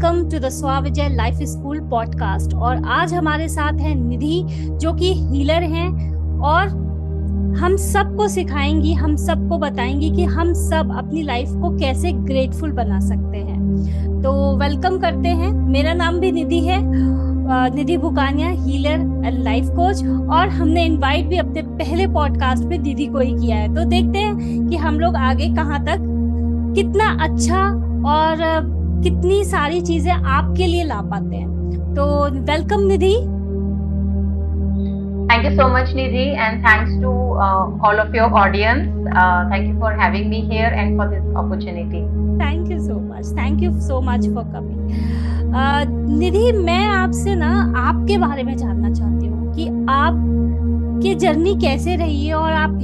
Welcome to the Swavijay life school podcast. और आज हमारे साथ है निधि, जो कि हीलर हैं और हम सबको सिखाएंगी, हम सबको बताएंगी कि हम सब अपनी लाइफ को कैसे ग्रेटफुल बना सकते हैं। तो वेलकम करते हैं। मेरा नाम भी निधि है, निधि भुकानिया, हीलर एंड लाइफ कोच। और हमने इनवाइट भी अपने पहले पॉडकास्ट में दीदी को ही किया है। तो देखते हैं कि हम लोग आगे कहाँ तक कितना अच्छा और कितनी सारी चीजें आपके लिए ला पाते हैं। तो welcome Nidhi. Thank you so much, Nidhi, and thanks to all of your audience. Thank you for having me here and for this opportunity. Thank you so much. Thank you so much for coming. निधि, मैं आपसे ना आपके बारे में जानना चाहती हूँ कि आप की जर्नी कैसे रही है और आप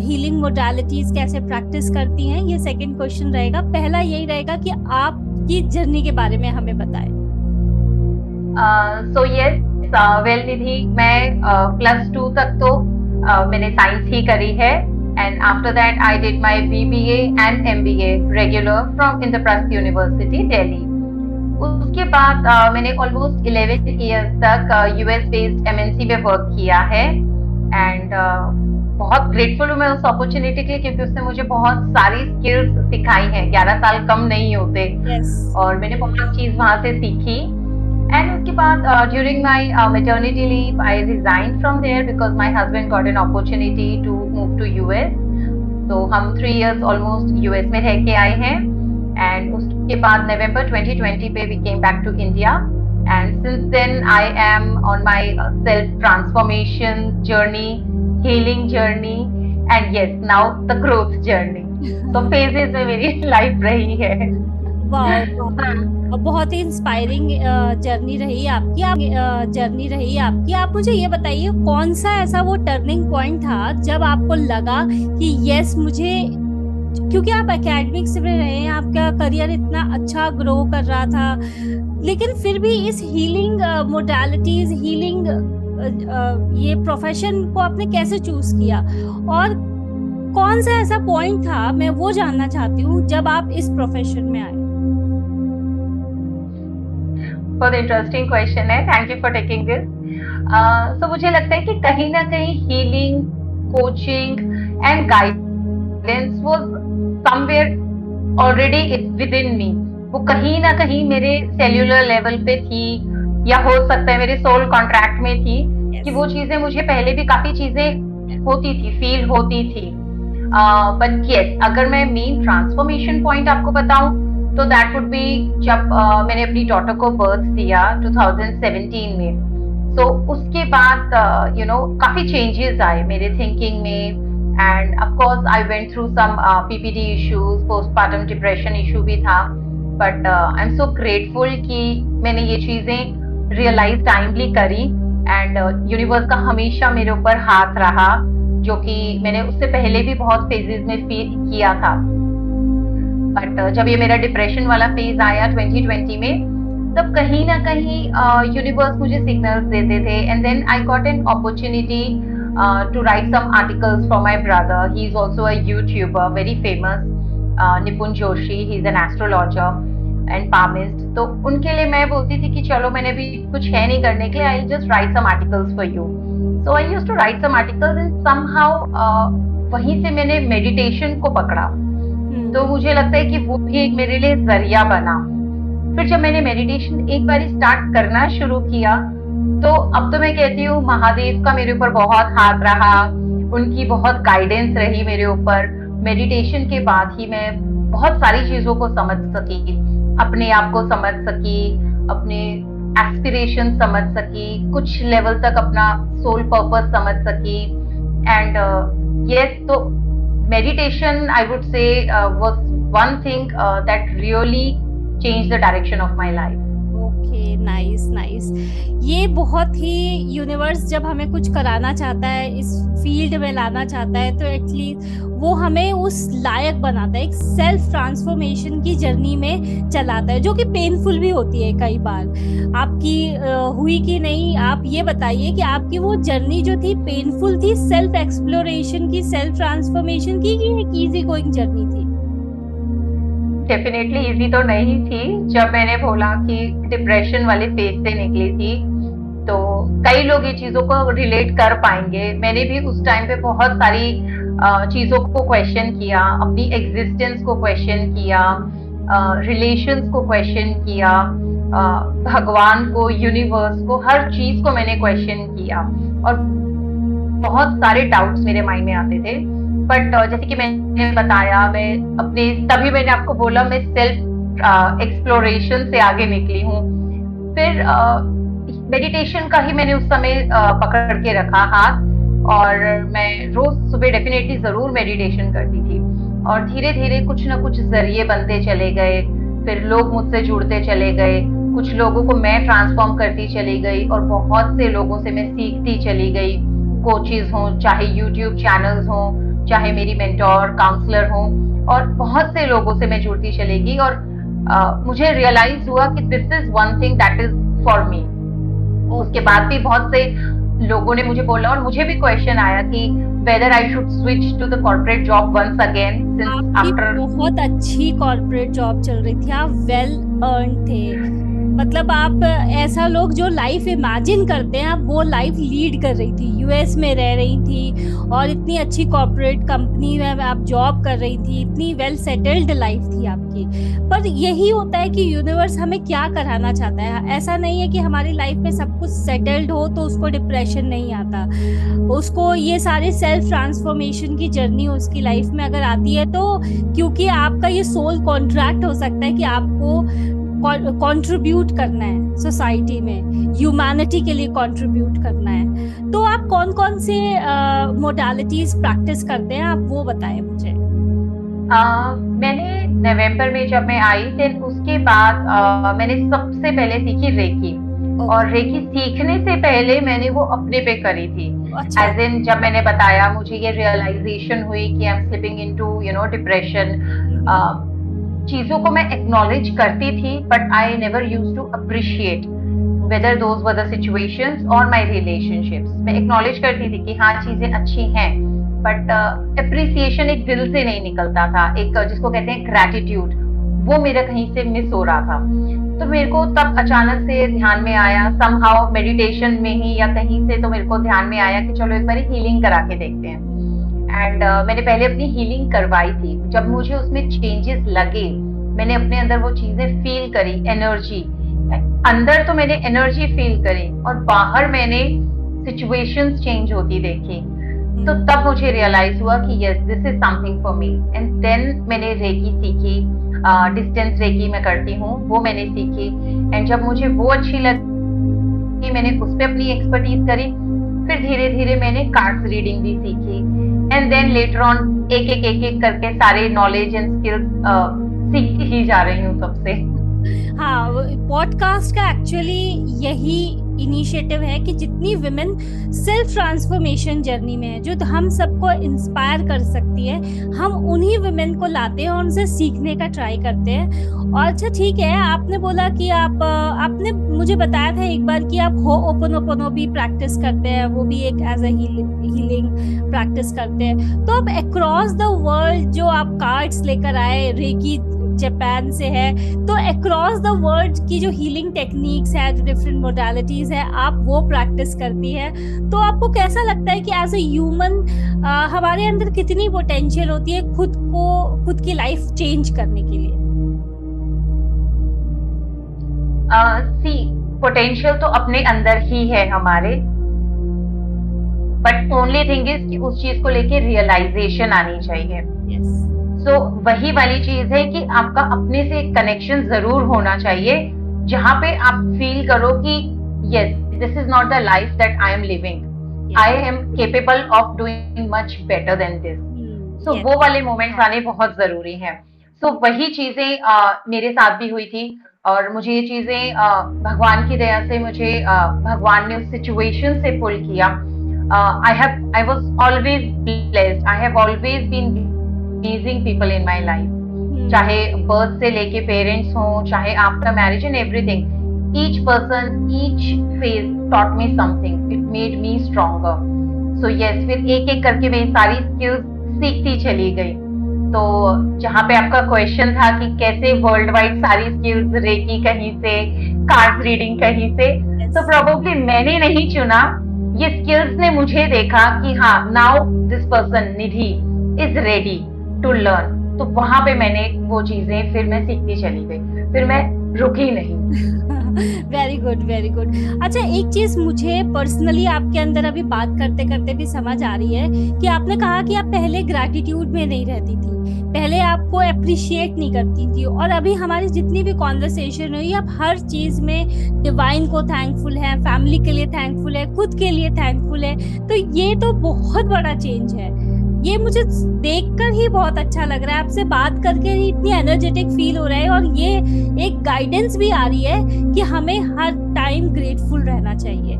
हीलिंग मोडालिटीज कैसे प्रैक्टिस करती हैं। ये सेकंड क्वेश्चन रहेगा। पहला यही रहेगा कि आपकी जर्नी के बारे में हमें बताएं। So yes, well निधि, मैं +2 तक तो मैंने साइंस ही करी है, and after that I did my BBA and MBA regular from Indraprastha university Delhi. उसके बाद मैंने ऑलमोस्ट 11 years तक US बेस्ड MNC में वर्क किया है, एंड बहुत ग्रेटफुल हूँ मैं उस अपॉर्चुनिटी के लिए, क्योंकि उसने मुझे बहुत सारी स्किल्स सिखाई हैं। 11 साल कम नहीं होते। और मैंने बहुत चीज वहां से सीखी। एंड उसके बाद during my maternity leave I resign from there because my husband got an opportunity to move to US. तो हम 3 years ऑलमोस्ट यूएस में रह के आए हैं। एंड उसके बाद नवंबर 2020 पे we came back to India, and since then I am on my self transformation journey, healing journey, and yes, now the growth journey. तो phases में मेरी लाइफ रही है। वाह, बहुत ही इंस्पायरिंग जर्नी रही आपकी। आप मुझे ये बताइए, कौन सा ऐसा वो टर्निंग पॉइंट था जब आपको लगा कि यस मुझे, क्योंकि आप एकेडमिक्स में रहे हैं, आपका करियर इतना अच्छा ग्रो कर रहा था, लेकिन फिर भी इस हीलिंग मोडालिटीज, हीलिंग ये प्रोफेशन को आपने कैसे चूज किया और कौन सा ऐसा पॉइंट था, मैं वो जानना चाहती हूँ, जब आप इस प्रोफेशन में आए। बहुत इंटरेस्टिंग क्वेश्चन है, thank you for taking this. तो मुझे लगता है कि कहीं ना कहीं healing, coaching and guidance was somewhere already within me. वो कहीं ना कहीं मेरे सेल्यूलर लेवल पे थी, या हो सकता है मेरे सोल कॉन्ट्रैक्ट में थी। कि वो चीजें मुझे पहले भी काफी चीजें होती थी, फील होती थी। बट यस, अगर मैं मेन ट्रांसफॉर्मेशन पॉइंट आपको बताऊं तो दैट वुड बी जब मैंने अपनी डॉटर को बर्थ दिया 2017 में। तो उसके बाद काफी चेंजेस आए मेरे थिंकिंग में, and of course I went through some PPD issues, postpartum depression issue भी था। But I am so grateful कि मैंने ये चीजें रियलाइज टाइमली करी, एंड यूनिवर्स का हमेशा मेरे ऊपर हाथ रहा, जो कि मैंने उससे पहले भी बहुत फेजेस में फील किया था। बट जब ये मेरा डिप्रेशन वाला फेज आया 2020 में, तब कहीं ना कहीं यूनिवर्स मुझे सिग्नल्स देते थे, and then I got an opportunity to write some articles for my brother. He is also a youtuber, very famous, Nipun Joshi. He is an astrologer and palmist. तो उनके लिए मैं बोलती थी कि चलो, मैंने भी कुछ है नहीं करने के लिए, I just write some articles for you. So I used to write some articles, and somehow वहीं से मैंने मेडिटेशन को पकड़ा। तो मुझे लगता है कि वो भी एक मेरे लिए जरिया बना। फिर जब मैंने मेडिटेशन एक बार स्टार्ट करना शुरू किया, तो अब तो मैं कहती हूँ महादेव का मेरे ऊपर बहुत हाथ रहा, उनकी बहुत गाइडेंस रही मेरे ऊपर। मेडिटेशन के बाद ही मैं बहुत सारी चीजों को समझ सकी, अपने आप को समझ सकी, अपने एस्पिरेशन समझ सकी, कुछ लेवल तक अपना सोल पर्पस समझ सकी। एंड यस, तो meditation I would say was one thing that really change the direction of my life. Okay, nice. ये बहुत ही, यूनिवर्स जब हमें कुछ कराना चाहता है, इस फील्ड में लाना चाहता है, तो एटलीस्ट वो हमें उस लायक बनाता है, एक सेल्फ ट्रांसफॉर्मेशन की जर्नी में चलाता है, जो कि पेनफुल भी होती है कई बार। आपकी हुई कि नहीं, आप ये बताइए कि आपकी वो जर्नी जो थी पेनफुल थी, सेल्फ एक्सप्लोरेशन की, सेल्फ ट्रांसफॉर्मेशन की, कि एक इजी गोइंग जर्नी थी? डेफिनेटली इजी तो नहीं थी। जब मैंने बोला कि डिप्रेशन वाले फेज से निकली थी, तो कई लोग ये चीजों को रिलेट कर पाएंगे। मैंने भी उस टाइम पे बहुत सारी चीजों को क्वेश्चन किया, अपनी एग्जिस्टेंस को क्वेश्चन किया, रिलेशंस को क्वेश्चन किया, भगवान को, यूनिवर्स को, हर चीज को मैंने क्वेश्चन किया और बहुत सारे डाउट्स मेरे माइंड में आते थे। बट जैसे कि मैंने बताया, मैं अपने, तभी मैंने आपको बोला मैं सेल्फ एक्सप्लोरेशन से आगे निकली हूँ। फिर मेडिटेशन का ही मैंने उस समय पकड़ के रखा हाथ, और मैं रोज सुबह डेफिनेटली जरूर मेडिटेशन करती थी। और धीरे धीरे कुछ ना कुछ जरिए बनते चले गए, फिर लोग मुझसे जुड़ते चले गए, कुछ लोगों को मैं ट्रांसफॉर्म करती चली गई और बहुत से लोगों से मैं सीखती चली गई। कोचेस हों, चाहे यूट्यूब चैनल्स हों, चाहे मेरी मेंटोर, काउंसलर हों, और बहुत से लोगों से मैं जुड़ती चली गई। और मुझे रियलाइज हुआ कि this is one thing that is for me. उसके बाद भी बहुत से लोगों ने मुझे बोला, और मुझे भी क्वेश्चन आया कि whether I should switch to the corporate job once again since after। बहुत अच्छी कॉर्पोरेट जॉब चल रही थी, आप वेल अर्न थे, मतलब आप ऐसा लोग जो लाइफ इमेजिन करते हैं, आप वो लाइफ लीड कर रही थी। यूएस में रह रही थी और इतनी अच्छी कॉर्पोरेट कंपनी में आप जॉब कर रही थी, इतनी वेल सेटल्ड लाइफ थी आपकी। पर यही होता है कि यूनिवर्स हमें क्या कराना चाहता है। ऐसा नहीं है कि हमारी लाइफ में सब कुछ सेटल्ड हो तो उसको डिप्रेशन नहीं आता, उसको ये सारे सेल्फ ट्रांसफॉर्मेशन की जर्नी उसकी लाइफ में अगर आती है तो क्योंकि आपका ये सोल कॉन्ट्रैक्ट हो सकता है कि आपको कंट्रीब्यूट करना है सोसाइटी में, ह्यूमैनिटी के लिए कंट्रीब्यूट करना है। तो आप कौन कौन से मोडालिटीज प्रैक्टिस करते हैं, आप वो बताएं मुझे। मैंने नवंबर में जब मैं आई थी, उसके बाद मैंने सबसे पहले सीखी रेकी। और रेकी सीखने से पहले मैंने वो अपने पे करी थी। अच्छा। एज इन जब मैंने बताया, मुझे ये रियलाइजेशन हुई कि I am slipping into depression. चीजों को मैं एक्नॉलेज करती थी, but I never used to appreciate whether those were the situations और माय रिलेशनशिप्स। मैं एक्नॉलेज करती थी कि हाँ चीजें अच्छी हैं, बट अप्रिसिएशन एक दिल से नहीं निकलता था, एक जिसको कहते हैं ग्रैटिट्यूड, वो मेरा कहीं से मिस हो रहा था। तो मेरे को तब अचानक से ध्यान में आया, समहाउ मेडिटेशन में ही या कहीं से, तो मेरे को ध्यान में आया कि चलो एक बार हीलिंग करा के देखते हैं। एंड मैंने पहले अपनी हीलिंग करवाई थी। जब मुझे उसमें चेंजेस लगे, मैंने अपने अंदर वो चीजें फील करी, एनर्जी अंदर, तो मैंने एनर्जी फील करी और बाहर मैंने सिचुएशंस चेंज होती देखी। तो तब मुझे रियलाइज हुआ कि yes, this is something for me. And then मैंने रेकी सीखी, डिस्टेंस रेकी मैं करती हूँ, वो मैंने सीखी। एंड जब मुझे वो अच्छी लगी, मैंने उस पर अपनी एक्सपर्टीज करी। फिर धीरे धीरे मैंने कार्ड्स रीडिंग भी सीखी। एंड देन लेटर ऑन एक एक करके सारे नॉलेज एंड स्किल्स सीखती ही जा रही हूँ तब से। हाँ, पॉडकास्ट का एक्चुअली यही इनिशिएटिव है कि जितनी विमेन सेल्फ ट्रांसफॉर्मेशन जर्नी में है, जो हम सबको इंस्पायर कर सकती है, हम उन्हीं विमेन को लाते हैं और उनसे सीखने का ट्राई करते हैं। और अच्छा ठीक है, आपने बोला कि आपने मुझे बताया था एक बार कि आप होओपोनोपोनो भी प्रैक्टिस करते हैं, वो भी एक एज अ हीलिंग प्रैक्टिस करते हैं। तो अब अक्रॉस द वर्ल्ड जो आप कार्ड्स लेकर आए, रेकी जापान से है, तो अक्रॉस द वर्ल्ड की जो हीलिंग टेक्निक्स है, जो डिफरेंट मोडालिटीज है, आप वो प्रैक्टिस करती है। तो आपको कैसा लगता है कि एज ए ह्यूमन हमारे अंदर कितनी पोटेंशियल होती है खुद की लाइफ चेंज करने के लिए? पोटेंशियल तो अपने अंदर ही है हमारे, बट ओनली थिंग इज कि उस चीज को लेके रियलाइजेशन आनी चाहिए। सो वही वाली चीज है कि आपका अपने से एक कनेक्शन जरूर होना चाहिए, जहां पे आप फील करो कि yes, this is not the life that I am living, I am capable of doing much better than this. So वो वाले मोमेंट्स आने बहुत जरूरी हैं। सो वही चीजें मेरे साथ भी हुई थी, और मुझे ये चीजें भगवान की दया से मुझे भगवान ने उस सिचुएशन से पुल किया। I was always blessed. I have always been amazing people in my life. चाहे बर्थ से लेके पेरेंट्स हों, चाहे after marriage and everything, each person, each phase taught me something. It made me stronger. So yes, फिर एक एक करके मैं सारी स्किल्स सीखती चली गई। तो जहाँ पे आपका क्वेश्चन था कि कैसे वर्ल्ड वाइड सारी स्किल्स, रेकी कहीं से, कार्ड्स रीडिंग कहीं से, तो प्रोबेबली मैंने नहीं चुना, ये स्किल्स ने मुझे देखा कि हाँ, now this person Nidhi is ready to learn. तो वहां पे मैंने वो चीजें फिर मैं सीखती चली गई, फिर मैं रुकी नहीं। Very good, very good. अच्छा, एक चीज मुझे पर्सनली आपके अंदर अभी बात करते करते भी समझ आ रही है कि आपने कहा कि आप पहले ग्रैटिट्यूड में नहीं रहती थी, पहले आपको अप्रिशिएट नहीं करती थी, और अभी हमारी जितनी भी कॉन्वर्सेशन हुई आप हर चीज में डिवाइन को थैंकफुल है, फैमिली के लिए थैंकफुल है, खुद के लिए थैंकफुल है। तो ये तो बहुत बड़ा चेंज है, ये मुझे देखकर ही बहुत अच्छा लग रहा है, आपसे बात करके ही इतनी एनर्जेटिक फील हो रहा है, और ये एक गाइडेंस भी आ रही है कि हमें हर टाइम ग्रेटफुल रहना चाहिए।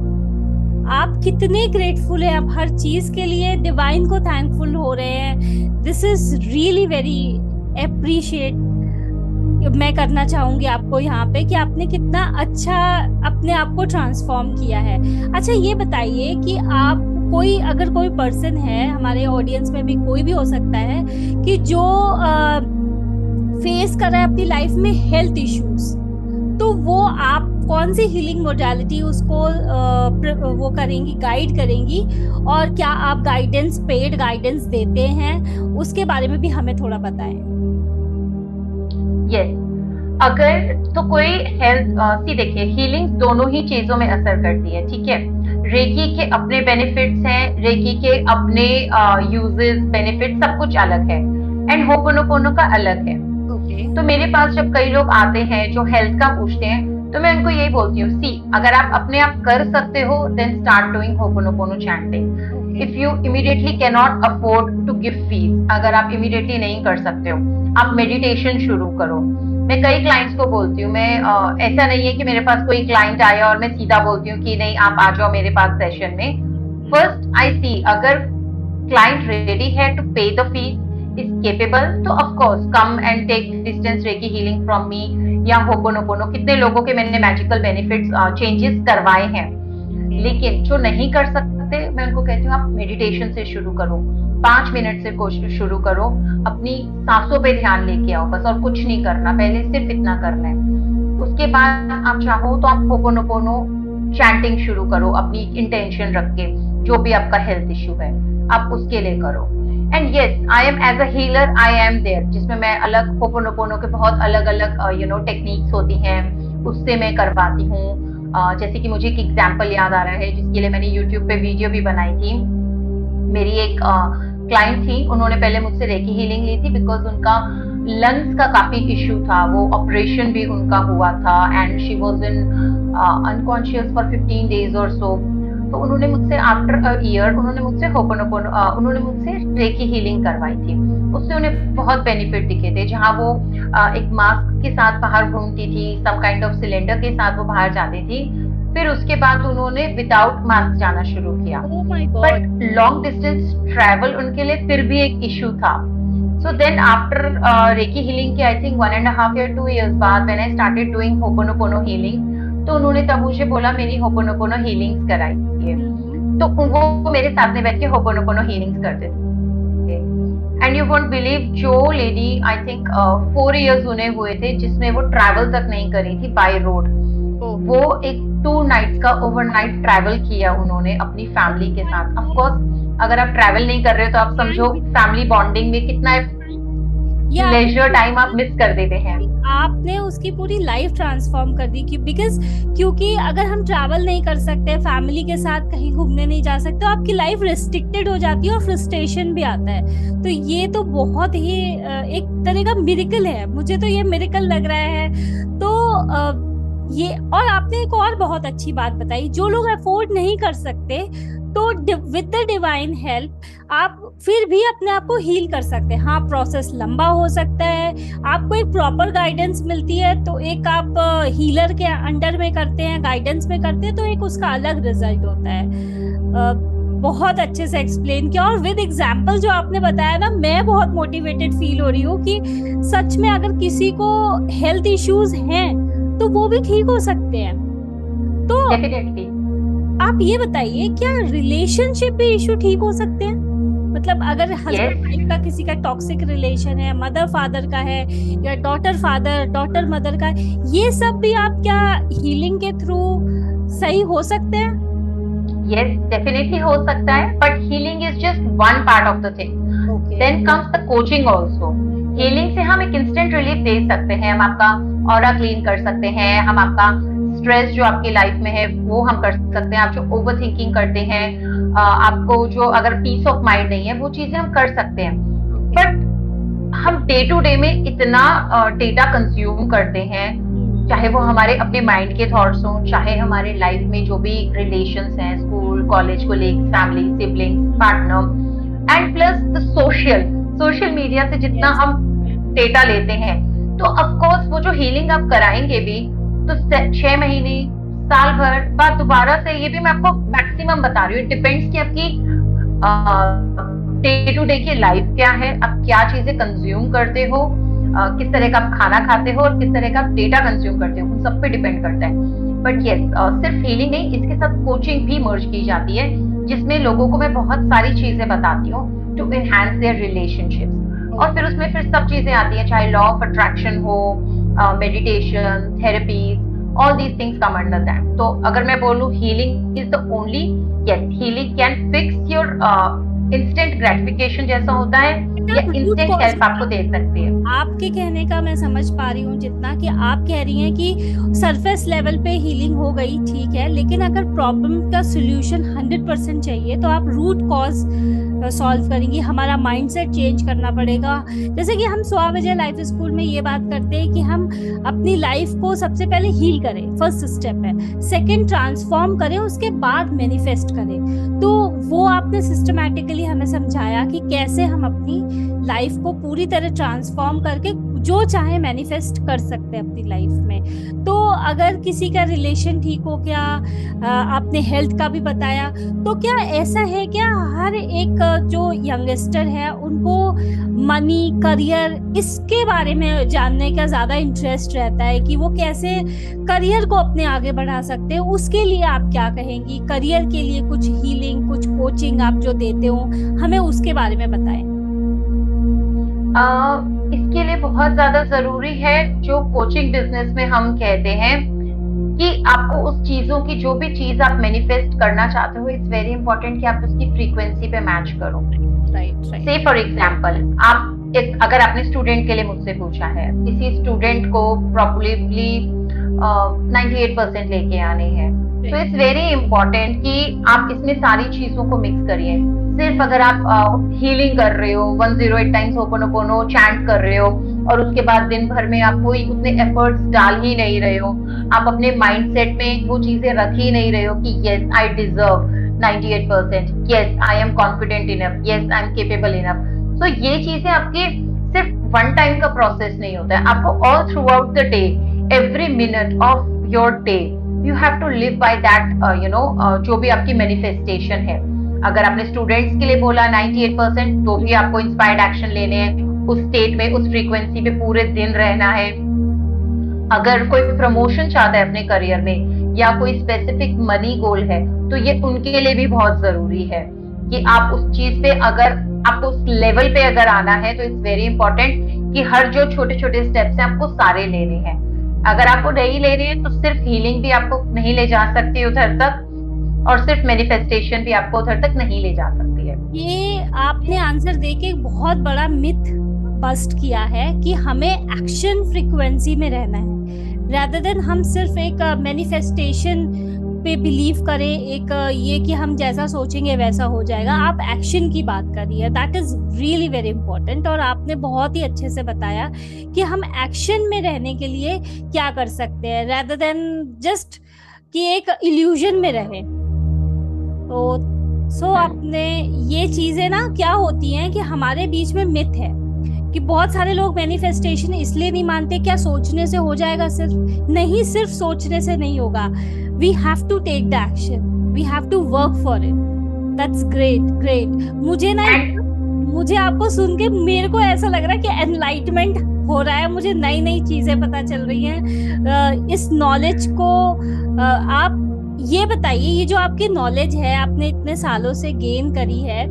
आप कितने ग्रेटफुल हैं, आप हर चीज के लिए डिवाइन को थैंकफुल हो रहे हैं। This is really very appreciate मैं करना चाहूंगी आपको यहाँ पे कि आपने कितना अच्छा अपने आप को ट्रांसफॉर्म किया है। अच्छा, ये बताइए कि आप अगर कोई पर्सन है, हमारे ऑडियंस में भी कोई भी हो सकता है, कि जो फेस कर रहा है अपनी लाइफ में हेल्थ इश्यूज, तो वो आप कौन सी हीलिंग मोडालिटी उसको वो करेंगी, गाइड करेंगी, और क्या आप गाइडेंस, पेड गाइडेंस देते हैं, उसके बारे में भी हमें थोड़ा बताएं। यस, अगर तो कोई हेल्थ देखिए, हीलिंग दोनों ही चीजों में असर करती है, ठीक है। रेकी के अपने बेनिफिट्स हैं, रेकी के अपने यूजेस, बेनिफिट सब कुछ अलग है, एंड होपोनोपोनो का अलग है। तो मेरे पास जब कई लोग आते हैं जो हेल्थ का पूछते हैं, तो मैं उनको यही बोलती हूँ, सी, अगर आप अपने आप कर सकते हो then start doing ho'oponopono chanting. If you immediately can not afford to give fees, अगर आप इमीडिएटली नहीं कर सकते हो, आप मेडिटेशन शुरू करो। मैं कई क्लाइंट्स को बोलती हूँ, मैं ऐसा नहीं है कि मेरे पास कोई क्लाइंट आया और मैं सीधा बोलती हूँ कि नहीं आप आ जाओ मेरे पास सेशन में। फर्स्ट आई सी, अगर क्लाइंट रेडी है to pay the fees, is capable, तो of course come and take distance reiki healing from me या होपोनोपोनो। कितने लोगों के मैंने मैजिकल बेनिफिट्स, चेंजेस करवाए हैं। लेकिन जो नहीं कर सकते, मैं उनको कहती हूँ आप मेडिटेशन से शुरू करो, 5 मिनट से कोशिश शुरू करो, अपनी सांसों पे ध्यान लेके आओ बस, और कुछ नहीं करना, पहले सिर्फ इतना करना है। उसके बाद आप चाहो तो आप होपोनोपोनो चैंटिंग शुरू करो, अपनी इंटेंशन रख के, जो भी आपका हेल्थ इश्यू है आप उसके लिए करो। And yes, I am as a healer, I am there, जिसमें मैं अलग होपोनोपोनो के बहुत अलग अलग टेक्निक्स होती हैं, उससे मैं करवाती हूँ। जैसे कि मुझे एक एग्जाम्पल याद आ रहा है, जिसके लिए मैंने यूट्यूब पे वीडियो भी बनाई थी। मेरी एक क्लाइंट थी, उन्होंने पहले मुझसे रेकी हीलिंग ली थी, बिकॉज उनका लंग्स का काफी इश्यू था, वो ऑपरेशन भी उनका हुआ था, and she was in unconscious for 15 days और सो। तो उन्होंने मुझसे आफ्टर अ ईयर उन्होंने मुझसे होपोनोपोनो उन्होंने मुझसे रेकी हीलिंग करवाई थी। उससे उन्हें बहुत बेनिफिट दिखे थे। जहाँ वो एक मास्क के साथ बाहर घूमती थी, सम काइंड ऑफ सिलेंडर के साथ वो बाहर जाती थी, फिर उसके बाद उन्होंने विदाउट मास्क जाना शुरू किया। बट लॉन्ग डिस्टेंस ट्रैवल उनके लिए फिर भी एक इश्यू था। So then after reiki healing के आई थिंक 1.5 या 2 years बाद when I started doing ho'oponopono healing, तो उन्होंने तब मुझे बोला मेरी होपोनोपोनो हीलिंग्स कराइए। तो वो मेरे साथ में बैठ के होपोनोपोनो हीलिंग्स करते थे। एंड यू वोंट बिलीव, जो लेडी आई थिंक 4 years उन्हें हुए थे, जिसमें वो ट्रैवल तक नहीं करी थी बाय रोड, वो एक 2 nights का ओवरनाइट ट्रैवल किया उन्होंने अपनी फैमिली के साथ। ऑफ कोर्स अगर आप ट्रैवल नहीं कर रहे हो तो आप समझो फैमिली बॉन्डिंग में कितना लेजर टाइम आप मिस कर देते हैं। आपने उसकी पूरी लाइफ ट्रांसफॉर्म कर दी, क्योंकि अगर हम ट्रैवल नहीं कर सकते, फैमिली के साथ कहीं घूमने नहीं जा सकते, तो आपकी लाइफ रिस्ट्रिक्टेड हो जाती है और फ्रस्ट्रेशन भी आता है। तो ये तो बहुत ही एक तरह का मिरेकल है, मुझे तो ये मिरेकल लग रहा है। तो ये, और आपने एक और बहुत अच्छी बात बताई, जो लोग अफोर्ड नहीं कर सकते तो विद द डिवाइन हेल्प आप फिर भी अपने आप को हील कर सकते हैं। हाँ, प्रोसेस लंबा हो सकता है, आपको एक प्रॉपर गाइडेंस मिलती है, तो एक आप हीलर के अंडर में करते हैं, गाइडेंस में करते हैं, तो एक उसका अलग रिजल्ट होता है। बहुत अच्छे से एक्सप्लेन किया, और विद एग्जाम्पल जो आपने बताया ना, मैं बहुत मोटिवेटेड फील हो रही हूँ कि सच में अगर किसी को हेल्थ इश्यूज हैं तो वो भी ठीक हो सकते हैं। तो आप ये बताइए, क्या रिलेशनशिप भी इशू ठीक हो सकते हैं? मतलब अगर Yes. हस्बैंड वाइफ का किसी का टॉक्सिक रिलेशन है, मदर फादर का है, या डॉटर फादर डॉटर मदर का है, ये सब भी आप क्या हीलिंग के थ्रू सही हो सकते हैं? Yes, definitely हो सकता है, but healing is just one part of the thing. Okay. Then comes the coaching also. Healing से हम एक instant relief दे सकते हैं, हम आपका ऑरा क्लीन कर सकते हैं, हम आपका स्ट्रेस जो आपकी लाइफ में है वो हम कर सकते हैं, आप जो ओवर थिंकिंग करते हैं, आपको जो अगर पीस ऑफ माइंड नहीं है वो चीजें हम कर सकते हैं। बट हम डे टू डे में इतना डेटा कंज्यूम करते हैं, चाहे वो हमारे अपने माइंड के थॉट्स हों, चाहे हमारे लाइफ में जो भी रिलेशंस हैं, school college colleagues family siblings partner and plus the social media से जितना हम डेटा लेते हैं, तो ऑफ कोर्स वो जो हीलिंग आप कराएंगे भी तो 6 महीने साल भर बाद दोबारा से, ये भी मैं आपको मैक्सिमम बता रही हूँ, डिपेंड्स कि आपकी डे टू डे की लाइफ क्या है, आप क्या चीजें कंज्यूम करते हो, किस तरह का आप खाना खाते हो और किस तरह का आप डेटा कंज्यूम करते हो, उन सब पे डिपेंड करता है। बट यस, सिर्फ हीलिंग नहीं, इसके साथ कोचिंग भी मर्ज की जाती है, जिसमें लोगों को मैं बहुत सारी चीजें बताती हूँ टू एनहांस देयर रिलेशनशिप्स। और फिर उसमें फिर सब चीजें आती हैं, चाहे लॉ ऑफ अट्रैक्शन हो, meditation, therapies, all these things come under that. तो अगर मैं बोलूँ healing is the only, yes, healing can fix your instant gratification जैसा होता है, या इंस्टेंट हेल्प आपको दे सकती है। आपके कहने का मैं समझ पा रही हूँ जितना कि आप कह रही हैं कि सरफेस लेवल पे हीलिंग हो गई, ठीक है, लेकिन अगर प्रॉब्लम का सोल्यूशन 100% चाहिए तो आप रूट कॉज सॉल्व करेंगी, हमारा माइंडसेट चेंज करना पड़ेगा। जैसे कि हम 100 बजे लाइफ स्कूल में ये बात करते हैं कि हम अपनी लाइफ को सबसे पहले हील करें, फर्स्ट स्टेप है, सेकंड ट्रांसफॉर्म करें, उसके बाद मैनिफेस्ट करें। तो वो आपने सिस्टमैटिकली हमें समझाया कि कैसे हम अपनी लाइफ को पूरी तरह ट्रांसफॉर्म करके जो चाहे मैनिफेस्ट कर सकते हैं अपनी लाइफ में। तो अगर किसी का रिलेशन ठीक हो गया, आपने हेल्थ का भी बताया, तो क्या ऐसा है क्या हर एक जो यंगस्टर है उनको मनी, करियर, इसके बारे में जानने का ज्यादा इंटरेस्ट रहता है कि वो कैसे करियर को अपने आगे बढ़ा सकते हैं? उसके लिए आप क्या कहेंगी? करियर के लिए कुछ हीलिंग, कुछ कोचिंग आप जो देते हो, हमें उसके बारे में बताएं। इसके लिए बहुत ज्यादा जरूरी है, जो कोचिंग बिजनेस में हम कहते हैं कि आपको उस चीजों की, जो भी चीज आप मैनिफेस्ट करना चाहते हो, इट्स वेरी इंपॉर्टेंट कि आप उसकी फ्रीक्वेंसी पे मैच करो। राइट। से फॉर एग्जाम्पल, अगर आपने स्टूडेंट के लिए मुझसे पूछा है, किसी स्टूडेंट को प्रॉब्लली 98% लेके आने हैं, तो इट्स वेरी इंपॉर्टेंट कि आप इसमें सारी चीजों को मिक्स करिए। सिर्फ अगर आप हीलिंग कर रहे हो, 108 टाइम्स होपोनोपोनो चैंट कर रहे हो और उसके बाद दिन भर में आप कोई उतने एफर्ट्स डाल ही नहीं रहे हो, आप अपने माइंडसेट में वो चीजें रख ही नहीं रहे हो कि yes I deserve 98%, yes I am confident enough, yes I am capable enough. So ये चीजें आपके सिर्फ वन टाइम का प्रोसेस नहीं होता है, आपको all throughout the day, every minute of your day you have to live by that, जो भी आपकी मैनिफेस्टेशन है। अगर आपने स्टूडेंट्स के लिए बोला 98%, तो भी आपको इंस्पायर्ड एक्शन लेने हैं, उस स्टेट में, उस फ्रीक्वेंसी पे पूरे दिन रहना है। अगर कोई प्रमोशन चाहता है अपने करियर में या कोई स्पेसिफिक मनी गोल है, तो ये उनके लिए भी बहुत जरूरी है कि आप उस चीज पे, अगर आपको उस लेवल पे अगर आना है, तो इट्स वेरी इंपॉर्टेंट कि हर जो छोटे छोटे स्टेप्स हैं आपको सारे लेने हैं। अगर आपको नहीं ले रहे हैं तो सिर्फ हीलिंग भी आपको नहीं ले जा सकती उधर तक, और सिर्फ मैनिफेस्टेशन भी आपको उधर तक नहीं ले जा सकती है। ये आपने आंसर देके बहुत बड़ा मिथ बस्ट किया है कि हमें एक्शन फ्रीक्वेंसी में रहना है, rather than हम सिर्फ एक मैनिफेस्टेशन पे बिलीव करें, एक ये कि हम जैसा सोचेंगे वैसा हो जाएगा। आप एक्शन की बात करिए, that is really very important. और आपने बहुत ही अच्छे से बताया कि हम एक्शन में रहने के लिए क्या कर सकते हैं, rather than जस्ट कि एक इल्यूजन में रहे। तो आपने ये चीजें ना क्या होती हैं कि हमारे बीच में मिथ है कि बहुत सारे लोग मैनिफेस्टेशन इसलिए नहीं मानते, क्या सोचने से हो जाएगा? सिर्फ नहीं, सिर्फ सोचने से नहीं होगा। We have to take the action, we have to work for it. That's great. मुझे आपको सुन के मेरे को ऐसा लग रहा है कि एनलाइटमेंट हो रहा है, मुझे नई नई चीजें पता चल रही हैं। इस नॉलेज को आप ये बताइए, ये जो आपकी नॉलेज है, आपने इतने सालों से गेन करी है,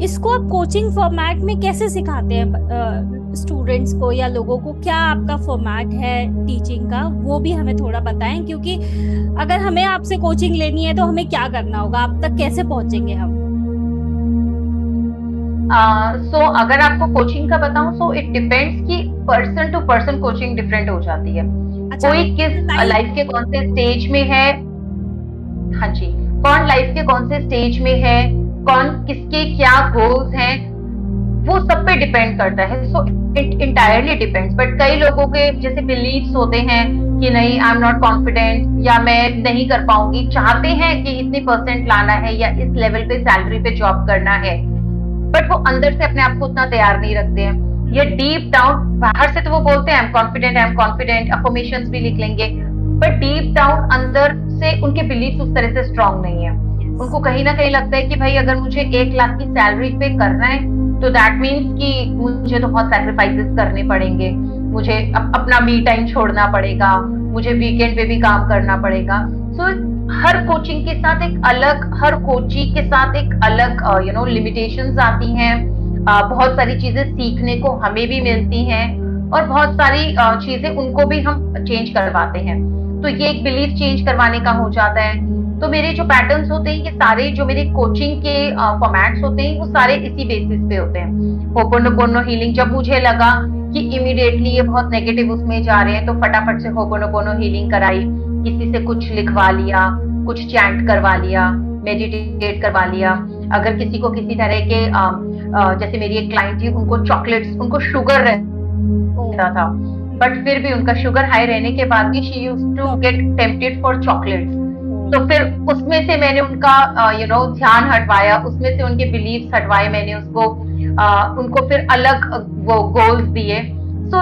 इसको आप कोचिंग फॉर्मेट में कैसे सिखाते हैं स्टूडेंट्स को या लोगों को? क्या आपका फॉर्मेट है टीचिंग का, वो भी हमें थोड़ा बताएं, क्योंकि अगर हमें आपसे कोचिंग लेनी है तो हमें क्या करना होगा, आप तक कैसे पहुंचेंगे हम? अगर आपको कोचिंग का बताऊं, सो इट डिपेंड्स कि person to person coaching different हो जाती है। अच्छा, कोई किस लाइफ के कौन से स्टेज में है, हाँ जी, कौन लाइफ के कौन से स्टेज में है, कौन किसके क्या गोल्स हैं, वो सब पे डिपेंड करता है। So it entirely depends. But कई लोगों के जैसे बिलीव्स होते हैं कि नहीं, आई एम नॉट कॉन्फिडेंट, या मैं नहीं कर पाऊंगी, चाहते हैं कि इतनी परसेंट लाना है या इस लेवल पे सैलरी पे जॉब करना है, बट वो अंदर से अपने आप को उतना तैयार नहीं रखते हैं। ये डीप डाउन, बाहर से तो वो बोलते हैं आई एम कॉन्फिडेंट, अफर्मेशंस भी लिख लेंगे, बट डीप डाउन अंदर से उनके बिलीफ उस तरह से स्ट्रांग नहीं है। उनको कहीं ना कहीं लगता है कि भाई अगर मुझे 1 लाख की सैलरी पे करना है तो दैट मीन्स कि मुझे तो बहुत सैक्रिफाइसेस करने पड़ेंगे, मुझे अपना मी टाइम छोड़ना पड़ेगा, मुझे वीकेंड पे भी काम करना पड़ेगा। सो हर कोचिंग के साथ एक अलग, हर कोची के साथ एक अलग लिमिटेशंस आती हैं। बहुत सारी चीजें सीखने को हमें भी मिलती हैं और बहुत सारी चीजें उनको भी हम चेंज करवाते हैं। तो ये एक बिलीफ चेंज करवाने का हो जाता है। तो मेरे जो पैटर्न्स होते हैं, ये सारे जो मेरे कोचिंग के फॉर्मेट्स होते हैं, वो सारे इसी बेसिस पे होते हैं। होपोनोपोनो हीलिंग, जब मुझे लगा कि इमीडिएटली ये बहुत नेगेटिव उसमें जा रहे हैं, तो फटाफट से होपोनोपोनो हीलिंग कराई, किसी से कुछ लिखवा लिया, कुछ चैंट करवा लिया, मेडिटेट करवा लिया। अगर किसी को किसी तरह के जैसे मेरी एक क्लाइंट थी, उनको चॉकलेट्स, उनको शुगर रहता था, बट फिर भी उनका शुगर हाई रहने के बाद भी she used to get tempted for chocolates. तो फिर उसमें से मैंने उनका ध्यान हटवाया, उसमें से उनके बिलीव्स हटवाए, मैंने उनको फिर अलग वो गोल्स दिए। सो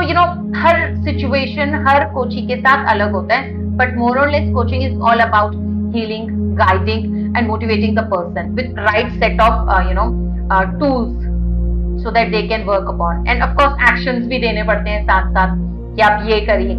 हर सिचुएशन, हर कोचिंग के साथ अलग होता है, बट मोर और less coaching is all about healing, guiding and motivating the person with right set of tools so that they can work upon, and of course actions भी देने पड़ते हैं साथ साथ कि आप ये करिए,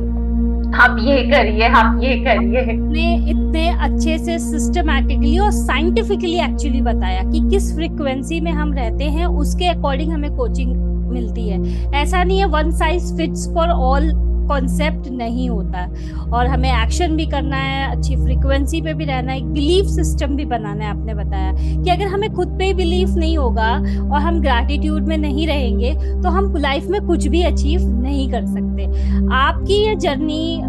आप ये करिए, आप ये करिए। इतने अच्छे से सिस्टमैटिकली और साइंटिफिकली एक्चुअली बताया कि किस फ्रीक्वेंसी में हम रहते हैं, उसके अकॉर्डिंग हमें कोचिंग मिलती है। ऐसा नहीं है one size fits for all, concept नहीं होता है, और हमें एक्शन भी करना है, अच्छी फ्रीक्वेंसी पे भी रहना है, एक बिलीफ सिस्टम भी बनाना है। आपने बताया कि अगर हमें खुद पे ही बिलीफ नहीं होगा और हम ग्रैटिट्यूड में नहीं रहेंगे तो हम लाइफ में कुछ भी अचीव नहीं कर सकते। आपकी ये जर्नी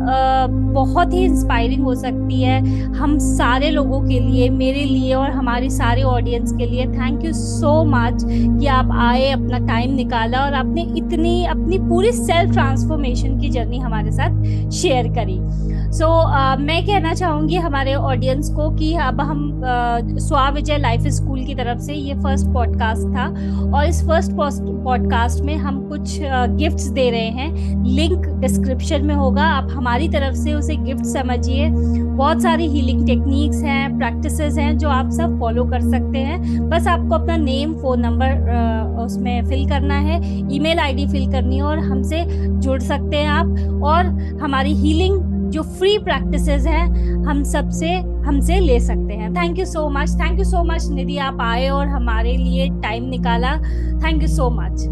बहुत ही इंस्पायरिंग हो सकती है हम सारे लोगों के लिए, मेरे लिए और हमारी सारे ऑडियंस के लिए। थैंक यू सो मच कि आप आए, अपना टाइम निकाला और आपने इतनी अपनी पूरी सेल्फ ट्रांसफॉर्मेशन की जर्नी हमारे साथ शेयर करी। सो मैं कहना चाहूंगी हमारे ऑडियंस को कि अब हम स्वा विजय लाइफ स्कूल की तरफ से ये फर्स्ट पॉडकास्ट था, और इस फर्स्ट पॉडकास्ट में हम कुछ गिफ्ट्स दे रहे हैं। लिंक डिस्क्रिप्शन में होगा, आप हमारी तरफ से उसे गिफ्ट समझिए। बहुत सारी हीलिंग टेक्निक्स हैं, प्रैक्टिसेस हैं जो आप सब फॉलो कर सकते हैं। बस आपको अपना नेम, फोन नंबर उसमें फिल करना है, ईमेल आईडी फिल करनी है और हमसे जुड़ सकते हैं आप। और हमारी हीलिंग जो फ्री प्रैक्टिसेस हैं हमसे ले सकते हैं। थैंक यू सो मच निधि, आप आए और हमारे लिए टाइम निकाला। Thank you so much.